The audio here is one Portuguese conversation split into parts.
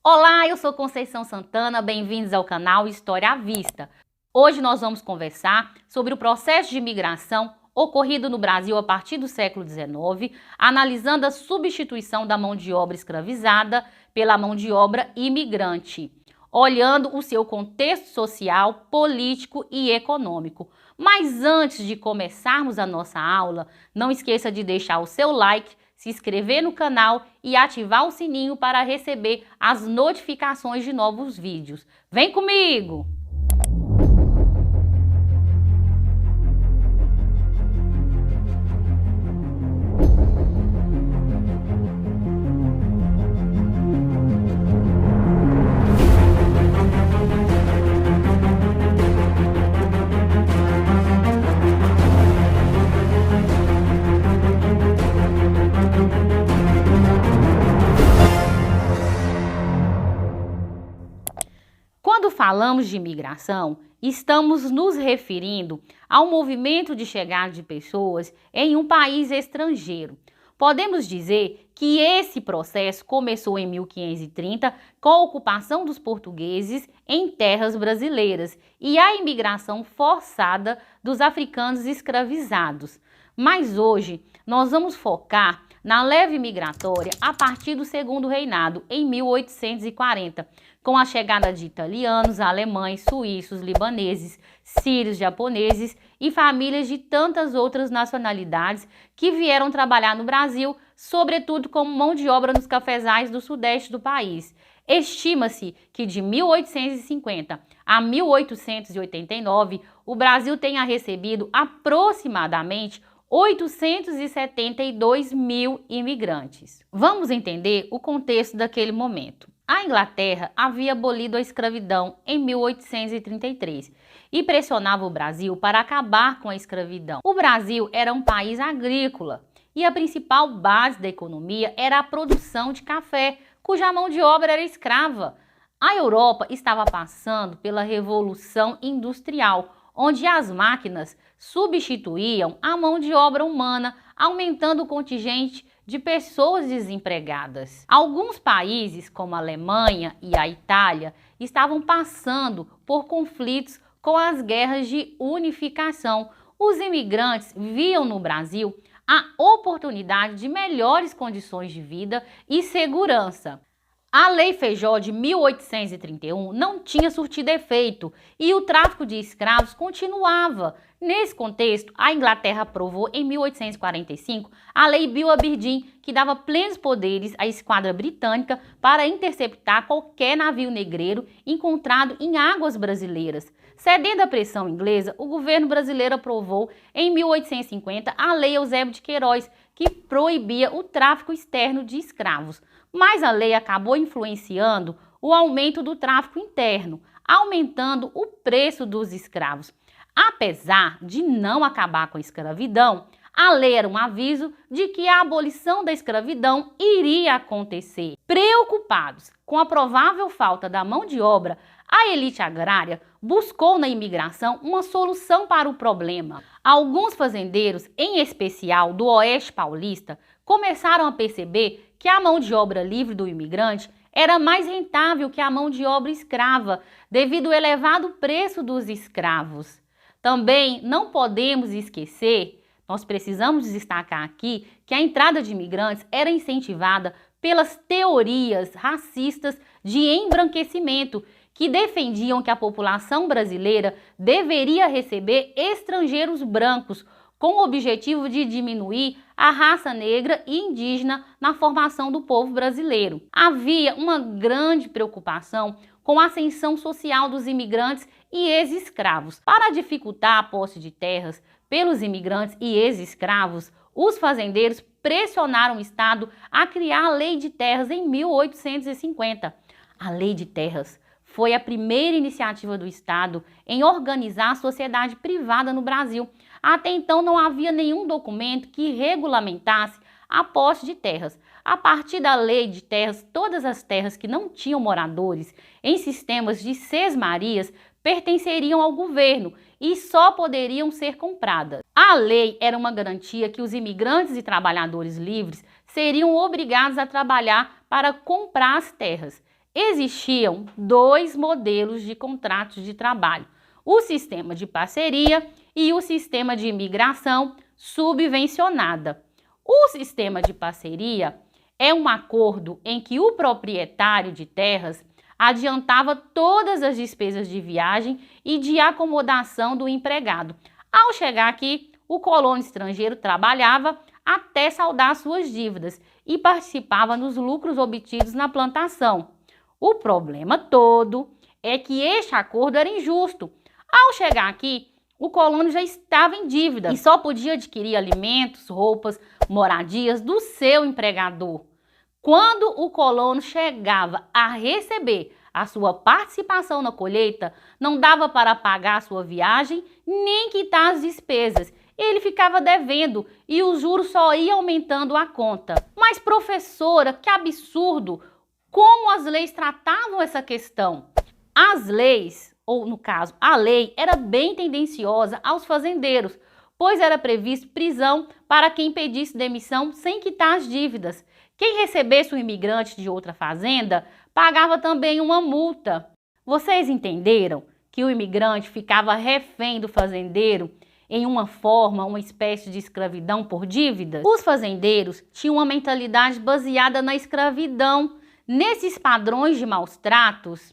Olá, eu sou Conceição Santana, bem-vindos ao canal História à Vista. Hoje nós vamos conversar sobre o processo de imigração ocorrido no Brasil a partir do século XIX, analisando a substituição da mão de obra escravizada pela mão de obra imigrante, olhando o seu contexto social, político e econômico. Mas antes de começarmos a nossa aula, não esqueça de deixar o seu like, se inscrever no canal e ativar o sininho para receber as notificações de novos vídeos. Vem comigo! Quando falamos de imigração, estamos nos referindo ao movimento de chegada de pessoas em um país estrangeiro. Podemos dizer que esse processo começou em 1530 com a ocupação dos portugueses em terras brasileiras e a imigração forçada dos africanos escravizados. Mas hoje nós vamos focar na leve migratória a partir do Segundo Reinado, em 1840, com a chegada de italianos, alemães, suíços, libaneses, sírios, japoneses e famílias de tantas outras nacionalidades que vieram trabalhar no Brasil, sobretudo como mão de obra nos cafezais do sudeste do país. Estima-se que de 1850 a 1889, o Brasil tenha recebido aproximadamente 872 mil imigrantes. Vamos entender o contexto daquele momento. A Inglaterra havia abolido a escravidão em 1833 e pressionava o Brasil para acabar com a escravidão. O Brasil era um país agrícola e a principal base da economia era a produção de café, cuja mão de obra era escrava. A Europa estava passando pela Revolução Industrial, onde as máquinas substituíam a mão de obra humana, aumentando o contingente de pessoas desempregadas. Alguns países, como a Alemanha e a Itália, estavam passando por conflitos com as guerras de unificação. Os imigrantes viam no Brasil a oportunidade de melhores condições de vida e segurança. A Lei Feijó de 1831 não tinha surtido efeito e o tráfico de escravos continuava. Nesse contexto, a Inglaterra aprovou em 1845 a Lei Bill Aberdeen, que dava plenos poderes à esquadra britânica para interceptar qualquer navio negreiro encontrado em águas brasileiras. Cedendo à pressão inglesa, o governo brasileiro aprovou em 1850 a Lei Eusébio de Queiroz, que proibia o tráfico externo de escravos. Mas a lei acabou influenciando o aumento do tráfico interno, aumentando o preço dos escravos. Apesar de não acabar com a escravidão, a lei era um aviso de que a abolição da escravidão iria acontecer. Preocupados com a provável falta da mão de obra, a elite agrária buscou na imigração uma solução para o problema. Alguns fazendeiros, em especial do Oeste Paulista, começaram a perceber que a mão de obra livre do imigrante era mais rentável que a mão de obra escrava, devido ao elevado preço dos escravos. Também não podemos esquecer, nós precisamos destacar aqui, que a entrada de imigrantes era incentivada pelas teorias racistas de embranquecimento, que defendiam que a população brasileira deveria receber estrangeiros brancos, com o objetivo de diminuir a raça negra e indígena na formação do povo brasileiro. Havia uma grande preocupação com a ascensão social dos imigrantes e ex-escravos. Para dificultar a posse de terras pelos imigrantes e ex-escravos, os fazendeiros pressionaram o Estado a criar a Lei de Terras em 1850. A Lei de Terras foi a primeira iniciativa do Estado em organizar a sociedade privada no Brasil. Até então não havia nenhum documento que regulamentasse a posse de terras. A partir da Lei de Terras, todas as terras que não tinham moradores em sistemas de sesmarias pertenceriam ao governo e só poderiam ser compradas. A lei era uma garantia que os imigrantes e trabalhadores livres seriam obrigados a trabalhar para comprar as terras. Existiam dois modelos de contratos de trabalho: o sistema de parceria e o sistema de imigração subvencionada. O sistema de parceria é um acordo em que o proprietário de terras adiantava todas as despesas de viagem e de acomodação do empregado. Ao chegar aqui, o colono estrangeiro trabalhava até saldar suas dívidas e participava nos lucros obtidos na plantação. O problema todo é que este acordo era injusto. Ao chegar aqui, o colono já estava em dívida e só podia adquirir alimentos, roupas, moradias do seu empregador. Quando o colono chegava a receber a sua participação na colheita, não dava para pagar a sua viagem nem quitar as despesas. Ele ficava devendo e os juros só iam aumentando a conta. Mas, professora, que absurdo! Como as leis tratavam essa questão? As leis, ou no caso, a lei, era bem tendenciosa aos fazendeiros, pois era previsto prisão para quem pedisse demissão sem quitar as dívidas. Quem recebesse um imigrante de outra fazenda pagava também uma multa. Vocês entenderam que o imigrante ficava refém do fazendeiro em uma espécie de escravidão por dívidas? Os fazendeiros tinham uma mentalidade baseada na escravidão, nesses padrões de maus tratos.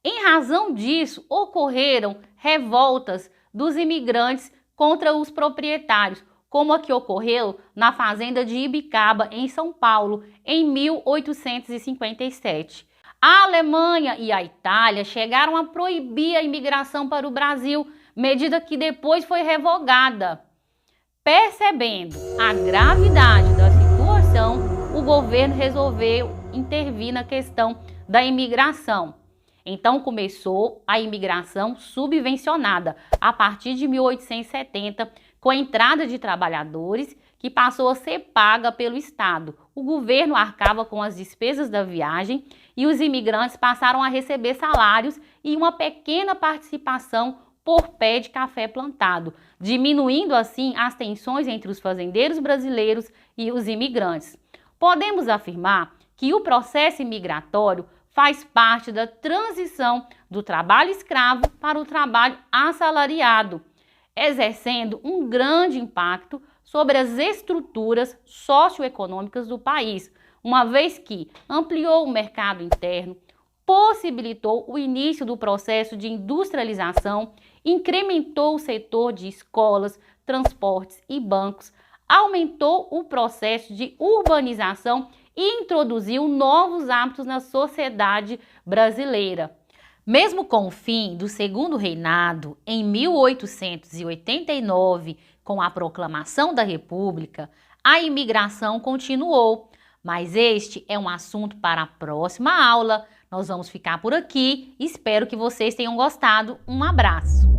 Em razão disso, ocorreram revoltas dos imigrantes contra os proprietários, como a que ocorreu na fazenda de Ibicaba, em São Paulo, em 1857. A Alemanha e a Itália chegaram a proibir a imigração para o Brasil, medida que depois foi revogada. Percebendo a gravidade da situação, o governo resolveu intervir na questão da imigração. Então começou a imigração subvencionada a partir de 1870, com a entrada de trabalhadores que passou a ser paga pelo Estado. O governo arcava com as despesas da viagem e os imigrantes passaram a receber salários e uma pequena participação por pé de café plantado, diminuindo assim as tensões entre os fazendeiros brasileiros e os imigrantes. Podemos afirmar que o processo imigratório faz parte da transição do trabalho escravo para o trabalho assalariado, exercendo um grande impacto sobre as estruturas socioeconômicas do país, uma vez que ampliou o mercado interno, possibilitou o início do processo de industrialização, incrementou o setor de escolas, transportes e bancos, aumentou o processo de urbanização e introduziu novos hábitos na sociedade brasileira. Mesmo com o fim do Segundo Reinado, em 1889, com a proclamação da República, a imigração continuou. Mas este é um assunto para a próxima aula. Nós vamos ficar por aqui. Espero que vocês tenham gostado. Um abraço!